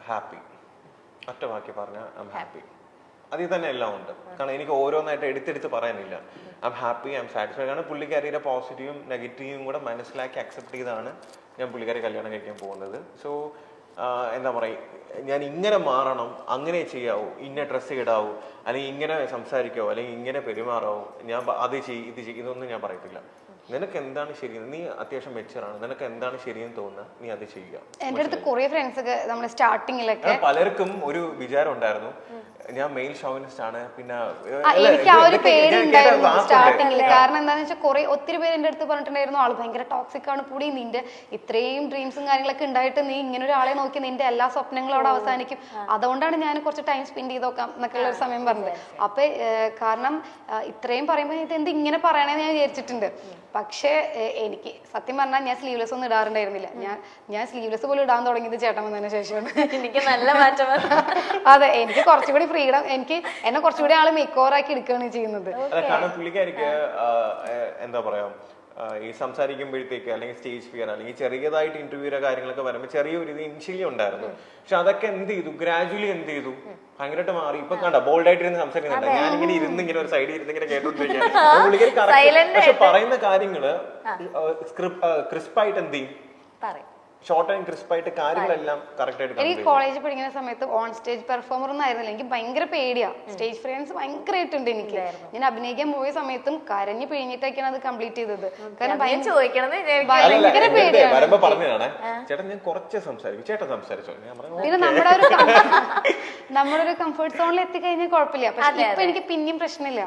Happy. ഒറ്റ വാക്കി പറഞ്ഞാൽ ഐ എം ഹാപ്പി. അതിൽ തന്നെ എല്ലാം ഉണ്ട്. കാരണം എനിക്ക് ഓരോന്നായിട്ട് എടുത്തെടുത്ത് പറയാനില്ല. I am happy, I M satisfied. കാരണം പുള്ളിക്കാരിയുടെ പോസിറ്റീവും നെഗറ്റീവും കൂടെ മനസ്സിലാക്കി അക്സെപ്റ്റ് ചെയ്താണ് ഞാൻ പുള്ളിക്കാരി കല്യാണം കഴിക്കാൻ പോകുന്നത്. സോ എന്താ പറയുക, ഞാൻ ഇങ്ങനെ മാറണം, അങ്ങനെ ചെയ്യാവൂ, ഇന്ന ഡ്രസ്സ് ഇടാവൂ, അല്ലെങ്കിൽ ഇങ്ങനെ സംസാരിക്കാവോ, അല്ലെങ്കിൽ ഇങ്ങനെ പെരുമാറാവോ, ഞാൻ അത് ചെയ്യും ഇത് ചെയ്യും, ഇതൊന്നും ഞാൻ പറയത്തില്ല. നിനക്ക് എന്താണ് ശരി, നീ അത്യാവശ്യം മെച്ചറാണ്, നിനക്ക് എന്താണ് ശരിയെന്ന് തോന്നുന്നത് നീ അത് ചെയ്യുക. എന്റെ അടുത്ത് കുറെ ഫ്രണ്ട്സ് ഒക്കെ നമ്മുടെ സ്റ്റാർട്ടിങ്ങിലൊക്കെ പലർക്കും ഒരു വിചാരം ഉണ്ടായിരുന്നു ഞാൻ മെയിൽ ഷോവിനിസ്റ്റ് ആണ്. പിന്നെ എനിക്ക് ആ ഒരു പേരുണ്ടായിരുന്നു സ്റ്റാർട്ടിങ്ങിൽ. കാരണം എന്താണെന്ന് വെച്ചാൽ കുറെ ഒത്തിരി പേര് എന്റെ അടുത്ത് പറഞ്ഞിട്ടുണ്ടായിരുന്നു ആള് ഭയങ്കര ടോക്സിക് ആണ് കൂടി, നിന്റെ ഇത്രയും ഡ്രീംസും കാര്യങ്ങളൊക്കെ ഉണ്ടായിട്ട് നീ ഇങ്ങനെ ഒരാളെ നോക്കി നിന്റെ എല്ലാ സ്വപ്നങ്ങളും അവിടെ അവസാനിക്കും, അതുകൊണ്ടാണ് ഞാൻ കുറച്ച് ടൈം സ്പെൻഡ് ചെയ്ത് നോക്കാം എന്നൊക്കെയുള്ള ഒരു സമയം പറഞ്ഞത്. അപ്പൊ കാരണം ഇത്രയും പറയുമ്പോൾ ഇത് എന്ത് ഇങ്ങനെ പറയണേന്ന് ഞാൻ വിചാരിച്ചിട്ടുണ്ട്. പക്ഷേ എനിക്ക് സത്യം പറഞ്ഞാൽ ഞാൻ സ്ലീവ്ലെസ് ഒന്നും ഇടാറുണ്ടായിരുന്നില്ല. ഞാൻ സ്ലീവ്ലെസ് പോലും ഇടാൻ തുടങ്ങിയത് ചേട്ടൻ വന്നതിന് ശേഷമാണ്. എനിക്ക് നല്ല മാറ്റം. അതെ, എനിക്ക് കുറച്ചുകൂടി ഫ്രീഡം, എനിക്ക് എന്നെ കുറച്ചുകൂടി ആള് മേക്ക് ഓവർ ആക്കി എടുക്കുകയാണ് ചെയ്യുന്നത്. കാരണം പുള്ളിക്കാരിക്ക് എന്താ പറയാ, ഈ സംസാരിക്കുമ്പോഴത്തേക്ക് അല്ലെങ്കിൽ സ്റ്റേജ് ഫിയർ അല്ലെങ്കിൽ ചെറിയതായിട്ട് ഇന്റർവ്യൂയുടെ കാര്യങ്ങളൊക്കെ വരുമ്പോൾ ചെറിയൊരു ഇത് ഇനിഷ്യലി ഉണ്ടായിരുന്നു. പക്ഷെ അതൊക്കെ എന്ത് ചെയ്തു, ഗ്രാജുവലി എന്ത് ചെയ്തു, ഭയങ്കരമായിട്ട് മാറി. ഇപ്പൊ കണ്ട ബോൾഡായിട്ട് ഇരുന്ന് സംസാരിക്കുന്നുണ്ട്. ഞാനിങ്ങനെ ഇരുന്ന് ഇങ്ങനെ ഒരു സൈഡിൽ ഇരുന്ന് ഇങ്ങനെ കേട്ടോണ്ടിരിക്കുകയാണ്. പുള്ളിക്കാരി പക്ഷെ പറയുന്ന കാര്യങ്ങള് ക്രിസ്പായിട്ട് എന്ത് ചെയ്യും, ഷോർട്ട് ആൻഡ് ക്രിസ്പായിട്ട് കാര്യങ്ങളെല്ലാം കറക്റ്റ് ആയിട്ട്. എനിക്ക് കോളേജിൽ പഠിക്കുന്ന സമയത്ത് ഓൺ സ്റ്റേജ് പെർഫോമർ ഒന്നും ആയിരുന്നില്ല. എനിക്ക് ഭയങ്കര പേടിയാ, സ്റ്റേജ് ഫ്രണ്ട്സ് ഭയങ്കരമായിട്ടുണ്ട് എനിക്ക്. ഞാൻ അഭിനയിക്കാൻ പോയ സമയത്തും കരഞ്ഞു പിഴിഞ്ഞിട്ടൊക്കെയാണ് അത് കംപ്ലീറ്റ് ചെയ്തത്. കാരണം ഭയങ്കര പേടിയാണ്. വരുമ്പോ പറഞ്ഞതാണ് ചേട്ടൻ ഞാൻ കുറച്ച് സംസാരിക്കും, ചേട്ടൻ സംസാരിച്ചോ. പിന്നെ നമ്മുടെ ഒരു കംഫർട്ട് സോണിൽ എത്തിക്കഴിഞ്ഞാൽ കുഴപ്പമില്ല. പക്ഷെ ഇപ്പൊ എനിക്ക് പിന്നെയും പ്രശ്നമില്ല.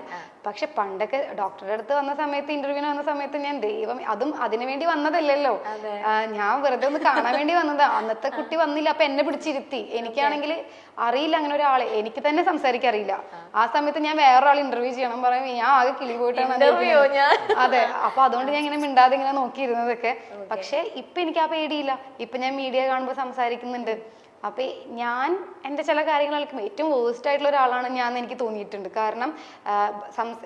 പക്ഷെ പണ്ടൊക്കെ ഡോക്ടറുടെ അടുത്ത് വന്ന സമയത്ത്, ഇന്റർവ്യൂവിന് വന്ന സമയത്ത് ഞാൻ ദൈവം, അതും അതിനു വേണ്ടി വന്നതല്ലല്ലോ, ഞാൻ വെറുതെ ഒന്ന് കാണാൻ വേണ്ടി വന്നതാ. അന്നത്തെ കുട്ടി വന്നില്ല, അപ്പൊ എന്നെ പിടിച്ചിരുത്തി. എനിക്കാണെങ്കിൽ അറിയില്ല അങ്ങനെ ഒരാളെ, എനിക്ക് തന്നെ സംസാരിക്കാൻ അറിയില്ല. ആ സമയത്ത് ഞാൻ വേറൊരാൾ ഇന്റർവ്യൂ ചെയ്യണം പറയും, ഞാൻ ആകെ കിളി പോയിട്ടാണ്. അതെ, അപ്പൊ അതുകൊണ്ട് ഞാൻ ഇങ്ങനെ മിണ്ടാതെ ഇങ്ങനെ നോക്കിയിരുന്നതൊക്കെ. പക്ഷെ ഇപ്പൊ എനിക്ക് ആ പേടിയില്ല. ഇപ്പൊ ഞാൻ മീഡിയ കാണുമ്പോൾ സംസാരിക്കുന്നുണ്ട്. അപ്പൊ ഞാൻ എൻ്റെ ചില കാര്യങ്ങളൊക്കെ ഏറ്റവും വേസ്റ്റ് ആയിട്ടുള്ള ഒരാളാണ് ഞാൻ എനിക്ക് തോന്നിയിട്ടുണ്ട്. കാരണം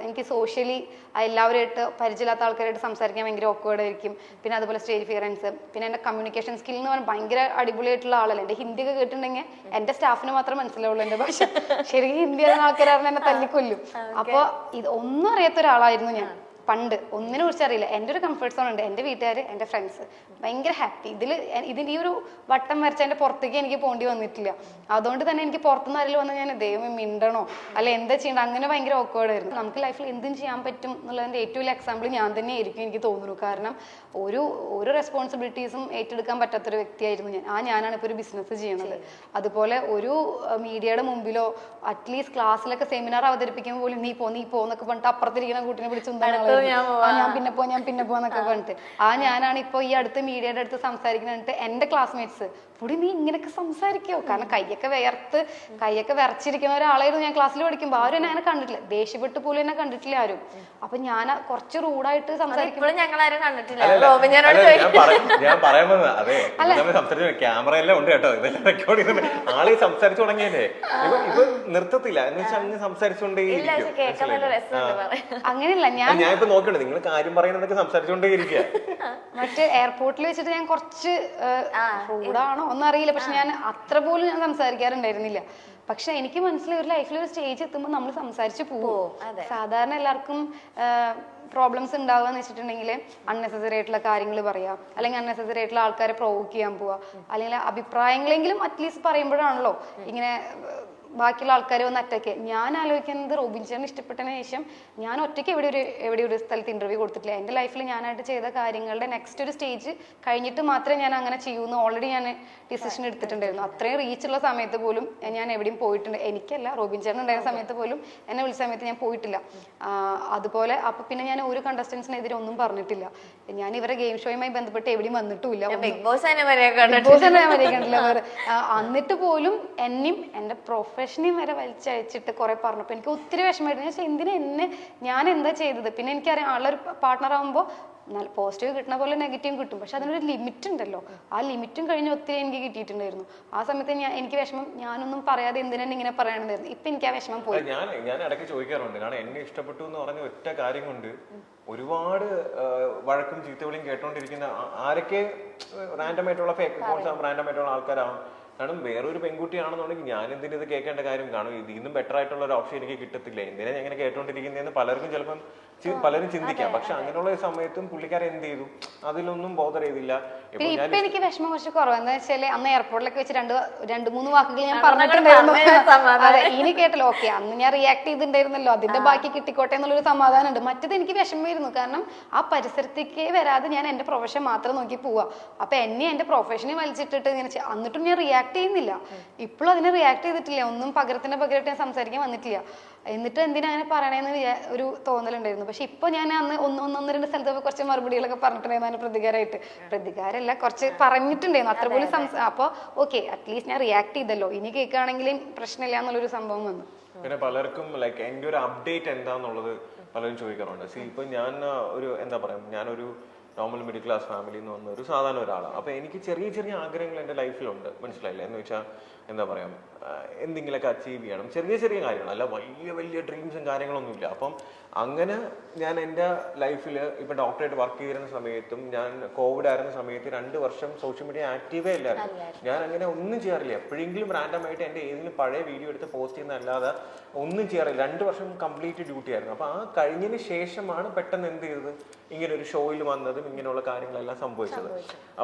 എനിക്ക് സോഷ്യലി എല്ലാവരുമായിട്ട് പരിചയമില്ലാത്ത ആൾക്കാരായിട്ട് സംസാരിക്കാൻ ഭയങ്കര ഓക്വേർഡ് ആയിരിക്കും. പിന്നെ അതുപോലെ സ്റ്റേജ് ഫിയറൻസ്, പിന്നെ എൻ്റെ കമ്മ്യൂണിക്കേഷൻ സ്കിൽ എന്ന് പറഞ്ഞാൽ ഭയങ്കര അടിപൊളിയായിട്ടുള്ള ആളല്ല. എൻ്റെ ഹിന്ദി ഒക്കെ കേട്ടിട്ടുണ്ടെങ്കിൽ എൻ്റെ സ്റ്റാഫിന് മാത്രം മനസ്സിലാവുള്ളൂ എൻ്റെ ഭാഷ. ശരിക്കും ഹിന്ദി അറിയുന്ന ആൾക്കാരാണ് എന്നെ തല്ലിക്കൊല്ലും. അപ്പോൾ ഇത് ഒന്നും അറിയാത്ത ഒരാളായിരുന്നു ഞാൻ പണ്ട്. ഒന്നിനെ കുറിച്ച് അറിയില്ല. എൻ്റെ ഒരു കംഫർട്ട് സോൺ ഉണ്ട്, എൻ്റെ വീട്ടുകാർ, എൻ്റെ ഫ്രണ്ട്സ്, ഭയങ്കര ഹാപ്പി. ഇതിൻ്റെ ഈ ഒരു വട്ടം വരച്ച എൻ്റെ പുറത്തേക്ക് എനിക്ക് പോകേണ്ടി വന്നിട്ടില്ല. അതുകൊണ്ട് തന്നെ എനിക്ക് പുറത്തുനിന്ന് ആരെങ്കിലും വന്ന് ഞാൻ ദൈവം മിണ്ടണോ അല്ലെ എന്താ ചെയ്യണം അങ്ങനെ ഭയങ്കര ഓക്വേർഡ് ആയിരുന്നു. നമുക്ക് ലൈഫിൽ എന്തും ചെയ്യാൻ പറ്റും എന്നുള്ളതിൻ്റെ ഏറ്റവും വലിയ എക്സാമ്പിൾ ഞാൻ തന്നെ ആയിരിക്കും എനിക്ക് തോന്നുന്നു. കാരണം ഒരു റെസ്പോൺസിബിലിറ്റീസും ഏറ്റെടുക്കാൻ പറ്റാത്തൊരു വ്യക്തിയായിരുന്നു ഞാൻ. ഞാനാണ് ഇപ്പോൾ ഒരു ബിസിനസ് ചെയ്യുന്നത്. അതുപോലെ ഒരു മീഡിയയുടെ മുമ്പിലോ അറ്റ്ലീസ്റ്റ് ക്ലാസ്സിലൊക്കെ സെമിനാർ അവതരിപ്പിക്കുമ്പോൾ പോലും നീ പോ എന്നൊക്കെ പറഞ്ഞിട്ട് അപ്പുറത്തിരിക്കുന്ന കൂട്ടിനെ പിടിച്ച് ഞാൻ പിന്നെ പോന്നൊക്കെ പറഞ്ഞിട്ട് ഞാനാണ് ഇപ്പൊ ഈ അടുത്ത് മീഡിയയുടെ അടുത്ത് സംസാരിക്കുന്നിട്ട് എന്റെ ക്ലാസ്മേറ്റ്സ് പൊടി നീ ഇങ്ങനെയൊക്കെ സംസാരിക്കോ. കാരണം കൈയൊക്കെ വിറച്ചിരിക്കുന്ന ഒരാളായിരുന്നു ഞാൻ ക്ലാസ്സിൽ പഠിക്കുമ്പോൾ. ആരും എന്നെ അങ്ങനെ കണ്ടിട്ടില്ല, ദേഷ്യപ്പെട്ട് പോലും എന്നെ കണ്ടിട്ടില്ല ആരും. അപ്പൊ ഞാൻ കുറച്ച് റൂഡായിട്ട് സംസാരിക്കുമ്പോൾ ക്യാമറ എല്ലാം ഉണ്ട് കേട്ടോ, ഇതെല്ലാം റെക്കോർഡ് ചെയ്യുന്നുണ്ട്. ആള് സംസാരിച്ചു തുടങ്ങിയല്ലേ, ഇപ്പൊ നിർത്തത്തില്ല എന്ന് വെച്ചാൽ അങ്ങ് സംസാരിച്ചോണ്ടേ. അങ്ങനെയല്ല, ഞാൻ ഇപ്പൊ നോക്കണ്ടേ നിങ്ങൾ കാര്യം പറയുന്നതൊക്കെ സംസാരിച്ചോണ്ടേ ഇരിക്കുക. മറ്റേ എയർപോർട്ടിൽ വെച്ചിട്ട് ഞാൻ കുറച്ച് റൂഡാണോ ഒന്നും അറിയില്ല, പക്ഷെ ഞാൻ അത്ര പോലും ഞാൻ സംസാരിക്കാറുണ്ടായിരുന്നില്ല. പക്ഷെ എനിക്ക് മനസ്സിലായി ഒരു ലൈഫിൽ ഒരു സ്റ്റേജ് എത്തുമ്പോൾ നമ്മൾ സംസാരിച്ച് പോവും. സാധാരണ എല്ലാവർക്കും പ്രോബ്ലംസ് ഉണ്ടാവുക എന്ന് വെച്ചിട്ടുണ്ടെങ്കിൽ അൺനെസസറി ആയിട്ടുള്ള കാര്യങ്ങൾ പറയാം, അല്ലെങ്കിൽ അൺനെസസറി ആയിട്ടുള്ള ആൾക്കാരെ പ്രൊവോക്ക് ചെയ്യാൻ പോവുക, അല്ലെങ്കിൽ അഭിപ്രായങ്ങളെങ്കിലും അറ്റ്ലീസ്റ്റ് പറയുമ്പോഴാണല്ലോ ഇങ്ങനെ ബാക്കിയുള്ള ആൾക്കാരെ ഒന്ന് അറ്റാക്ക്. ഞാൻ ആലോചിക്കുന്നത് റോബിൻ ചേട്ടന് ഇഷ്ടപ്പെട്ടതിന് ശേഷം ഞാൻ ഒറ്റയ്ക്ക് എവിടെ ഒരു സ്ഥലത്ത് ഇന്റർവ്യൂ കൊടുത്തിട്ടില്ല. എൻ്റെ ലൈഫിൽ ഞാനായിട്ട് ചെയ്ത കാര്യങ്ങളുടെ നെക്സ്റ്റ് ഒരു സ്റ്റേജ് കഴിഞ്ഞിട്ട് മാത്രമേ ഞാൻ അങ്ങനെ ചെയ്യൂന്ന് ഓൾറെഡി ഞാൻ ഡിസിഷൻ എടുത്തിട്ടുണ്ടായിരുന്നു. അത്രയും റീച്ചുള്ള സമയത്ത് പോലും ഞാൻ എവിടെയും പോയിട്ടുണ്ട്. എനിക്കല്ല, റോബിൻ ചേട്ടൻ ഉണ്ടായിരുന്ന സമയത്ത് പോലും എന്നെ വിളിച്ച സമയത്ത് ഞാൻ പോയിട്ടില്ല. അതുപോലെ അപ്പൊ പിന്നെ ഞാൻ ഒരു കണ്ടസ്റ്റൻസിനെതിരെ ഒന്നും പറഞ്ഞിട്ടില്ല. ഞാൻ ഇവരെ ഗെയിം ഷോയുമായി ബന്ധപ്പെട്ട് എവിടെയും വന്നിട്ടുമില്ല. ബിഗ് ബോസ് ഞാൻ കണ്ടില്ല. എന്നിട്ട് പോലും എന്നെയും എൻ്റെ പ്രൊഫഷനെയും വരെ വലിച്ചയച്ചിട്ട് കുറെ പറഞ്ഞപ്പോൾ എനിക്ക് ഒത്തിരി വിഷമമായിട്ട്. ഞാൻ എന്താ ചെയ്തത്? പിന്നെ എനിക്കറിയാം ആളൊരു പാർട്ട്ണർ ആകുമ്പോൾ നല്ല പോസിറ്റീവ് കിട്ടുന്ന പോലെ നെഗറ്റീവ് കിട്ടും, പക്ഷെ അതിനൊരു ലിമിറ്റ് ഉണ്ടല്ലോ. ആ ലിമിറ്റും കഴിഞ്ഞ് ഒത്തിരി എനിക്ക് കിട്ടിയിട്ടുണ്ടായിരുന്നു. ആ സമയത്ത് എനിക്ക് വിഷമം, ഞാനൊന്നും പറയാതെ എന്തിനാണ് ഇങ്ങനെ പറയണതായിരുന്നു. ഇപ്പൊ എനിക്ക് ആ വിഷമം പോയി. ഞാൻ ഇടയ്ക്ക് ചോദിക്കാറുണ്ട്, കാരണം എന്നെ ഇഷ്ടപ്പെട്ടു എന്ന് പറഞ്ഞ ഒറ്റ കാര്യം കൊണ്ട് ഒരുപാട് വഴക്കും ചീത്തവിളിയും കേട്ടോണ്ടിരിക്കുന്ന ആരൊക്കെ റാൻഡമായിട്ടുള്ള ഫേക്ക് അക്കൗണ്ട്സ് റാൻഡമായിട്ടുള്ള ആൾക്കാരാവും. കാരണം വേറൊരു പെൺകുട്ടിയാണെന്നുണ്ടെങ്കിൽ ഞാൻ എന്തിനും ഇത് കേൾക്കേണ്ട കാര്യം കാണും, ഇതിൽ നിന്നും ബെറ്റർ ആയിട്ടുള്ള ഒരു ഓപ്ഷൻ എനിക്ക് കിട്ടത്തില്ല, എന്തിനാ ഞാൻ ഇങ്ങനെ കേട്ടോണ്ടിരിക്കുന്നതെന്ന് പലർക്കും ചിലപ്പം പലരും ചിന്തിക്കാം. പക്ഷെ അങ്ങനെയുള്ള സമയത്തും പുള്ളിക്കാരൻ എന്ത് ചെയ്തു, അതിലൊന്നും ബോധർ ചെയ്തില്ല. ഇപ്പൊ എനിക്ക് വിഷമം കുറച്ച് കുറവെന്ന് വെച്ചാല് അന്ന് എയർപോർട്ടിലൊക്കെ വെച്ച് രണ്ട് മൂന്ന് വാക്കുകൾ ഞാൻ പറഞ്ഞിട്ടുണ്ടായിരുന്നു. അതെ, ഇനി കേട്ടല്ലോ, ഓക്കെ അന്ന് ഞാൻ റിയാക്ട് ചെയ്തിട്ടുണ്ടായിരുന്നല്ലോ, അതിന്റെ ബാക്കി കിട്ടിക്കോട്ടെ എന്നുള്ളൊരു സമാധാനം ഉണ്ട്. മറ്റത് എനിക്ക് വിഷമമായിരുന്നു, കാരണം ആ പരിസരത്തേക്ക് വരാതെ ഞാൻ എന്റെ പ്രൊഫഷൻ മാത്രം നോക്കി പോവാ. അപ്പൊ എന്നെ എന്റെ പ്രൊഫഷനെ വലിച്ചിട്ടിട്ട് ഇങ്ങനെ എന്നിട്ടും ഞാൻ റിയാക്ട് ചെയ്യുന്നില്ല. ഇപ്പോഴും അതിനെ റിയാക്ട് ചെയ്തിട്ടില്ല, ഒന്നും പകരമായിട്ട് ഞാൻ സംസാരിക്കാൻ വന്നിട്ടില്ല. എന്നിട്ട് എന്തിനാ അങ്ങനെ പറയണേന്ന് ഒരു തോന്നലുണ്ടായിരുന്നു. പക്ഷെ ഇപ്പൊ ഞാൻ അന്ന് ഒന്ന് രണ്ട് സ്ഥലത്ത് കുറച്ച് മറുപടികളൊക്കെ പറഞ്ഞിട്ടുണ്ടായിരുന്നു പ്രതികാരമല്ല, കുറച്ച് പറഞ്ഞിട്ടുണ്ടായിരുന്നു അത്ര പോലും അപ്പൊ ഓക്കെ അറ്റ്ലീസ്റ്റ് ഞാൻ റിയാക്ട് ചെയ്തല്ലോ, ഇനി കേൾക്കുകയാണെങ്കിലും പ്രശ്നമില്ല എന്നുള്ളൊരു സംഭവം വന്നു. പിന്നെ പലർക്കും ലൈക്ക് എന്റെ ഒരു അപ്ഡേറ്റ് എന്താന്നുള്ളത് പലരും ചോദിക്കാറുണ്ട്. ഇപ്പൊ ഞാൻ ഒരു എന്താ പറയാ, ഞാനൊരു നോർമൽ മിഡിൽ ക്ലാസ് ഫാമിലിയിൽ നിന്ന് വന്ന ഒരു സാധാരണ ഒരാളാണ്. അപ്പൊ എനിക്ക് ചെറിയ ചെറിയ ആഗ്രഹങ്ങൾ എൻ്റെ ലൈഫിലുണ്ട്, മനസ്സിലായില്ലേ? എന്ന് വെച്ചാൽ എന്താ പറയാ, എന്തെങ്കിലുമൊക്കെ അച്ചീവ് ചെയ്യണം, ചെറിയ ചെറിയ കാര്യങ്ങൾ, അല്ല വലിയ വലിയ ഡ്രീംസും കാര്യങ്ങളൊന്നുമില്ല. അപ്പം അങ്ങനെ ഞാൻ എൻ്റെ ലൈഫിൽ ഇപ്പം ഡോക്ടറായിട്ട് വർക്ക് ചെയ്തിരുന്ന സമയത്തും ഞാൻ കോവിഡ് ആയിരുന്ന സമയത്ത് 2 വർഷം സോഷ്യൽ മീഡിയ ആക്റ്റീവേ ഇല്ലായിരുന്നു. ഞാൻ അങ്ങനെ ഒന്നും ചെയ്യാറില്ല. എപ്പോഴെങ്കിലും റാൻഡമായിട്ട് എൻ്റെ ഏതെങ്കിലും പഴയ വീഡിയോ എടുത്ത് പോസ്റ്റ് ചെയ്യുന്നതല്ലാതെ ഒന്നും ചെയ്യാറില്ല. 2 വർഷം കംപ്ലീറ്റ് ഡ്യൂട്ടി ആയിരുന്നു. അപ്പം ആ കഴിഞ്ഞതിന് ശേഷമാണ് പെട്ടെന്ന് എന്ത് ചെയ്തത്, ഇങ്ങനെ ഒരു ഷോയിൽ വന്നതും ഇങ്ങനെയുള്ള കാര്യങ്ങളെല്ലാം സംഭവിച്ചത്.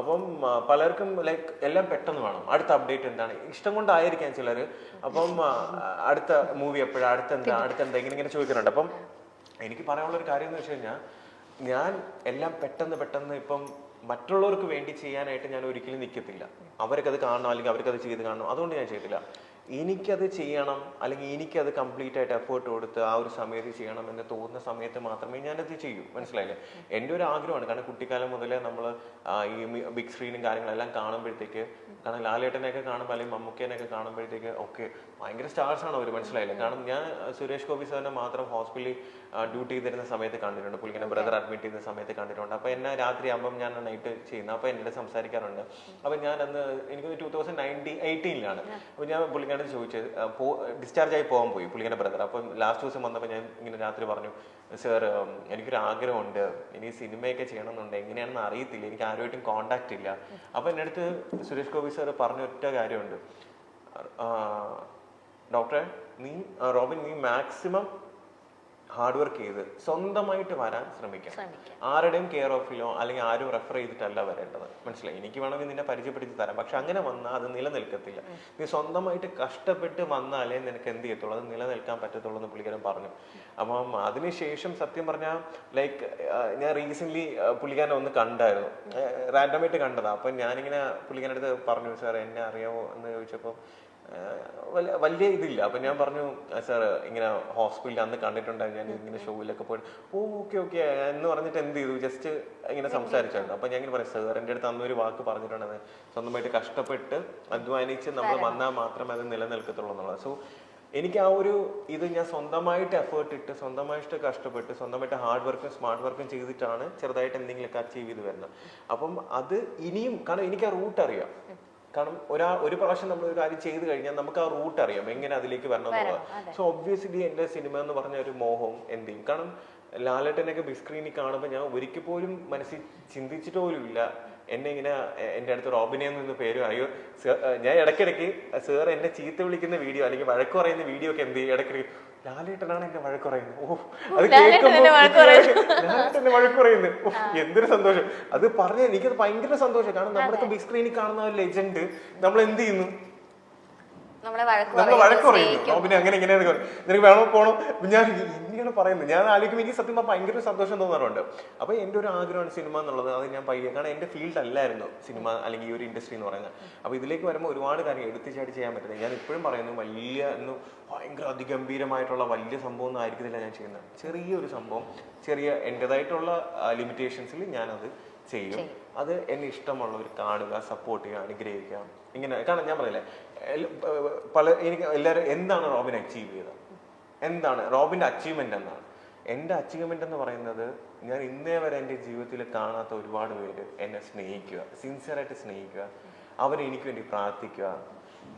അപ്പം പലർക്കും ലൈക്ക് എല്ലാം പെട്ടെന്ന് വേണം, അടുത്ത അപ്ഡേറ്റ് എന്താണ്, ഇഷ്ടം കൊണ്ടായിരിക്കാം ചിലർ. അപ്പം അടുത്ത മൂവി എപ്പോഴാണ്, അടുത്തെന്താ ഇങ്ങനെ ചോദിക്കുന്നുണ്ട്. അപ്പം എനിക്ക് പറയാനുള്ളൊരു കാര്യം എന്ന് വെച്ച് കഴിഞ്ഞാൽ, ഞാൻ എല്ലാം പെട്ടെന്ന് ഇപ്പം മറ്റുള്ളവർക്ക് വേണ്ടി ചെയ്യാനായിട്ട് ഞാൻ ഒരിക്കലും നിൽക്കത്തില്ല. അവർക്കത് കാണണം, അല്ലെങ്കിൽ അവർക്കത് ചെയ്ത് കാണണം, അതുകൊണ്ട് ഞാൻ ചെയ്തില്ല. എനിക്കത് ചെയ്യണം, അല്ലെങ്കിൽ എനിക്കത് കംപ്ലീറ്റ് ആയിട്ട് എഫേർട്ട് കൊടുത്ത് ആ ഒരു സമയത്ത് ചെയ്യണം എന്ന് തോന്നുന്ന സമയത്ത് മാത്രമേ ഞാനത് ചെയ്യൂ, മനസ്സിലായില്ലേ? എൻ്റെ ഒരു ആഗ്രഹമാണ്. കാരണം കുട്ടിക്കാലം മുതലേ നമ്മൾ ഈ ബിഗ് സ്ക്രീനും കാര്യങ്ങളെല്ലാം കാണുമ്പോഴത്തേക്ക്, കാരണം ലാലേട്ടനെയൊക്കെ കാണുമ്പോൾ അല്ലെങ്കിൽ മമ്മൂക്കേനെയൊക്കെ കാണുമ്പോഴത്തേക്ക് ഒക്കെ ഭയങ്കര സ്റ്റാർസാണ് അവർ, മനസ്സിലായില്ലേ? കാരണം ഞാൻ സുരേഷ് ഗോപി സാറിനെ മാത്രം ഹോസ്പിറ്റലിൽ ഡ്യൂട്ടി ചെയ്തിരുന്ന സമയത്ത് കണ്ടിട്ടുണ്ട്, പുള്ളിങ്ങനെ ബ്രദർ അഡ്മിറ്റ് ചെയ്യുന്ന സമയത്ത് കണ്ടിട്ടുണ്ട്. അപ്പോൾ എന്നെ രാത്രി ആകുമ്പം ഞാൻ നൈറ്റ് ചെയ്യുന്നത്, അപ്പോൾ എന്നോട് സംസാരിക്കാറുണ്ട്. അപ്പോൾ ഞാൻ അന്ന് എനിക്ക് 2018 അപ്പോൾ ഞാൻ പുള്ളിക്കാരൻ ചോദിച്ചത്, ഡിസ്ചാർജ് ആയി പോകാൻ പോയി പുള്ളിക്കാരൻ്റെ ബ്രദർ. അപ്പം ലാസ്റ്റ് ദിവസം വന്നപ്പോൾ ഞാൻ ഇങ്ങനെ രാത്രി പറഞ്ഞു, സാർ എനിക്കൊരു ആഗ്രഹമുണ്ട്, ഇനി സിനിമയൊക്കെ ചെയ്യണമെന്നുണ്ട്, എങ്ങനെയാണെന്ന് അറിയത്തില്ല, എനിക്ക് ആരുമായിട്ടും കോണ്ടാക്ട് ഇല്ല. അപ്പോൾ എൻ്റെ അടുത്ത് സുരേഷ് ഗോപി സാർ പറഞ്ഞ ഒറ്റ കാര്യമുണ്ട്, ഡോക്ടറെ റോബിൻ നീ മാക്സിമം ഹാർഡ് വർക്ക് ചെയ്ത് സ്വന്തമായിട്ട് വരാൻ ശ്രമിക്കാം. ആരുടെയും കെയർ ഓഫിലോ അല്ലെങ്കിൽ ആരും റെഫർ ചെയ്തിട്ടല്ല വരേണ്ടത്, മനസ്സിലായി? എനിക്ക് വേണമെങ്കിൽ നിന്നെ പരിചയപ്പെടുത്തി തരാം, പക്ഷെ അങ്ങനെ വന്നാൽ അത് നിലനിൽക്കത്തില്ല. നീ സ്വന്തമായിട്ട് കഷ്ടപ്പെട്ട് വന്നാലേ നിനക്ക് എന്ത് ചെയ്യത്തുള്ളൂ, അത് നിലനിൽക്കാൻ പറ്റത്തുള്ളൂ എന്ന് പുള്ളിക്കാരൻ പറഞ്ഞു. അപ്പം അതിനുശേഷം സത്യം പറഞ്ഞാൽ ലൈക്ക് ഞാൻ റീസെന്റ് പുള്ളിക്കാരനെ ഒന്ന് കണ്ടായിരുന്നു, റാൻഡമായിട്ട് കണ്ടതാ. അപ്പം ഞാനിങ്ങനെ പുള്ളിക്കാരൻ്റെ അടുത്ത് പറഞ്ഞു, സാർ എന്നെ അറിയാമോ എന്ന് ചോദിച്ചപ്പോൾ വലിയ ഇതില്ല. അപ്പം ഞാൻ പറഞ്ഞു, സാർ ഇങ്ങനെ ഹോസ്പിറ്റലിൽ അന്ന് കണ്ടിട്ടുണ്ടായിരുന്നു, ഞാൻ ഇങ്ങനെ ഷോയിലൊക്കെ പോയിട്ട് ഓക്കെ എന്ന് പറഞ്ഞിട്ട് എന്ത് ചെയ്തു, ജസ്റ്റ് ഇങ്ങനെ സംസാരിച്ചായിരുന്നു. അപ്പം ഞാൻ ഇങ്ങനെ പറയാം, സാർ എൻ്റെ അടുത്ത് അന്നൊരു വാക്ക് പറഞ്ഞിട്ടുണ്ടെന്ന്, സ്വന്തമായിട്ട് കഷ്ടപ്പെട്ട് അധ്വാനിച്ച് നമ്മൾ വന്നാൽ മാത്രമേ അത് നിലനിൽക്കത്തുള്ളൂ എന്നുള്ളത്. സോ എനിക്ക് ആ ഒരു ഇത് ഞാൻ സ്വന്തമായിട്ട് എഫേർട്ട് ഇട്ട്, സ്വന്തമായിട്ട് കഷ്ടപ്പെട്ട്, സ്വന്തമായിട്ട് ഹാർഡ് വർക്കും സ്മാർട്ട് വർക്കും ചെയ്തിട്ടാണ് ചെറുതായിട്ട് എന്തെങ്കിലുമൊക്കെ അച്ചീവ് ചെയ്ത് വരുന്നത്. അപ്പം അത് ഇനിയും, കാരണം എനിക്ക് ആ റൂട്ട് അറിയാം. കാരണം ഒരു പ്രാവശ്യം നമ്മൾ ഒരു കാര്യം ചെയ്ത് കഴിഞ്ഞാൽ നമുക്ക് ആ റൂട്ട് അറിയാം, എങ്ങനെ അതിലേക്ക് വരണം എന്നുള്ളത്. സോ ഒബ്വിയസ്ലി എൻ്റെ സിനിമ എന്ന് പറഞ്ഞ ഒരു മോഹവും എന്ത് ചെയ്യും, കാരണം ലാലേട്ടനൊക്കെ ബിഗ് സ്ക്രീനിൽ കാണുമ്പോൾ ഞാൻ ഒരിക്കൽ പോലും മനസ്സിൽ ചിന്തിച്ചിട്ട് പോലും ഇല്ല എന്നെ ഇങ്ങനെ എൻ്റെ അടുത്ത് റോബിനെ എന്ന് പേര് അറിയോ. ഞാൻ ഇടയ്ക്കിടയ്ക്ക് സാർ എന്നെ ചീത്ത വിളിക്കുന്ന വീഡിയോ അല്ലെങ്കിൽ വഴക്ക് പറയുന്ന വീഡിയോ ഒക്കെ എന്ത് ചെയ്യും, ഇടയ്ക്കിടയ്ക്ക് ലാലേട്ടനാണ് എന്നെ വഴക്ക് പറയുന്നത്. ഓ അത് കേൾക്കുമ്പോൾ ലാലേട്ടനെ വഴക്ക് പറയുന്നത്, ഓ എന്തൊരു സന്തോഷം. അത് പറഞ്ഞാൽ എനിക്കത് ഭയങ്കര സന്തോഷം. കാരണം നമ്മളൊക്കെ ബിഗ് സ്ക്രീനിൽ കാണുന്ന ഒരു ലെജൻഡ് നമ്മൾ എന്ത് ചെയ്യുന്നു, നമ്മളെ വഴക്ക് പറയുന്നു. റോബിനെ അങ്ങനെ ഇങ്ങനെയാണ്, നിനക്ക് വേണോ പോണോ, ഞാൻ ഇങ്ങനെയാണ് പറയുന്നത്. ഞാൻ ആലോചിക്കുമ്പോൾ എനിക്ക് സത്യം ഭയങ്കര സന്തോഷം തോന്നാറുണ്ട്. അപ്പൊ എൻ്റെ ഒരു ആഗ്രഹമാണ് സിനിമ എന്നുള്ളത്. അത് ഞാൻ പയ്യെ, കാരണം എൻ്റെ ഫീൽഡ് അല്ലായിരുന്നു സിനിമ അല്ലെങ്കിൽ ഈ ഒരു ഇൻഡസ്ട്രി എന്ന് പറയുന്നത്. അപ്പൊ ഇതിലേക്ക് വരുമ്പോൾ ഒരുപാട് കാര്യം എടുത്തുചാടി ചെയ്യാൻ പറ്റുന്നത്. ഞാൻ ഇപ്പോഴും പറയുന്നു, ഭയങ്കര അതിഗംഭീരമായിട്ടുള്ള വലിയ സംഭവം ഒന്നും ആയിരിക്കുന്നില്ല ഞാൻ ചെയ്യുന്നത്. ചെറിയൊരു സംഭവം, ചെറിയ എൻ്റെതായിട്ടുള്ള ലിമിറ്റേഷൻസിൽ ഞാനത് ചെയ്യും. അത് എന്നെ ഇഷ്ടമുള്ളവർ കാണുക, സപ്പോർട്ട് ചെയ്യുക, അനുഗ്രഹിക്കുക, ഇങ്ങനെ. കാരണം ഞാൻ പറയില്ലേ, എനിക്ക് എല്ലാവരും എന്താണ് റോബിൻ അച്ചീവ് ചെയ്തത്, എന്താണ് റോബിൻ്റെ അച്ചീവ്മെന്റ് എന്നാണ്. എൻ്റെ അച്ചീവ്മെന്റ് എന്ന് പറയുന്നത്, ഞാൻ ഇന്നേ വരെ എൻ്റെ ജീവിതത്തിൽ കാണാത്ത ഒരുപാട് പേര് എന്നെ സ്നേഹിക്കുക, സിൻസിയറായിട്ട് സ്നേഹിക്കുക, അവരെനിക്ക് വേണ്ടി പ്രാർത്ഥിക്കുക,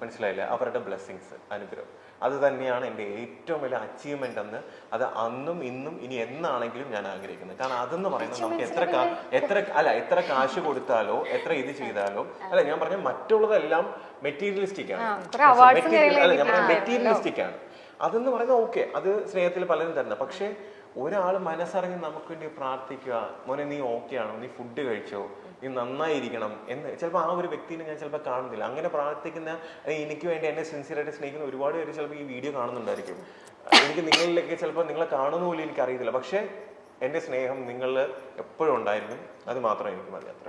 മനസ്സിലായില്ല, അവരുടെ ബ്ലെസ്സിങ്സ്, അനുഗ്രഹം. അത് തന്നെയാണ് എൻ്റെ ഏറ്റവും വലിയ അച്ചീവ്മെന്റ് എന്ന്. അത് അന്നും ഇന്നും ഇനി എന്നാണെങ്കിലും ഞാൻ ആഗ്രഹിക്കുന്നത്. കാരണം അതെന്ന് പറയുന്നത് നമുക്ക് എത്ര കാശ് കൊടുത്താലോ എത്ര ഇത് ചെയ്താലോ അല്ല, ഞാൻ പറഞ്ഞ മറ്റുള്ളതെല്ലാം മെറ്റീരിയലിസ്റ്റിക് ആണ്. മെറ്റീരിയലിസ്റ്റിക് ആണ് അതെന്ന് പറയുന്നത്. ഓക്കെ, അത് സ്നേഹത്തിൽ പലരും തരുന്ന. പക്ഷെ ഒരാൾ മനസ്സറിഞ്ഞ് നമുക്ക് വേണ്ടി പ്രാർത്ഥിക്കുക, മോനെ നീ ഓക്കെ ആണോ, നീ ഫുഡ് കഴിച്ചോ, നീ നന്നായിരിക്കണം എന്ന് ചിലപ്പോൾ ആ ഒരു വ്യക്തിനെ ഞാൻ ചിലപ്പോൾ കാണുന്നില്ല. അങ്ങനെ പ്രാർത്ഥിക്കുന്ന, എനിക്ക് വേണ്ടി എന്നെ സിൻസിയറായിട്ട് സ്നേഹിക്കുന്ന ഒരുപാട് പേര് ചിലപ്പോൾ ഈ വീഡിയോ കാണുന്നുണ്ടായിരിക്കും. എനിക്ക് നിങ്ങളിലേക്ക് ചിലപ്പോൾ നിങ്ങളെ കാണുന്ന പോലും എനിക്ക് അറിയത്തില്ല. പക്ഷെ എൻ്റെ സ്നേഹം നിങ്ങളിൽ എപ്പോഴും ഉണ്ടായിരിക്കും. അത് മാത്രമേ എനിക്ക് മതി. അത്ര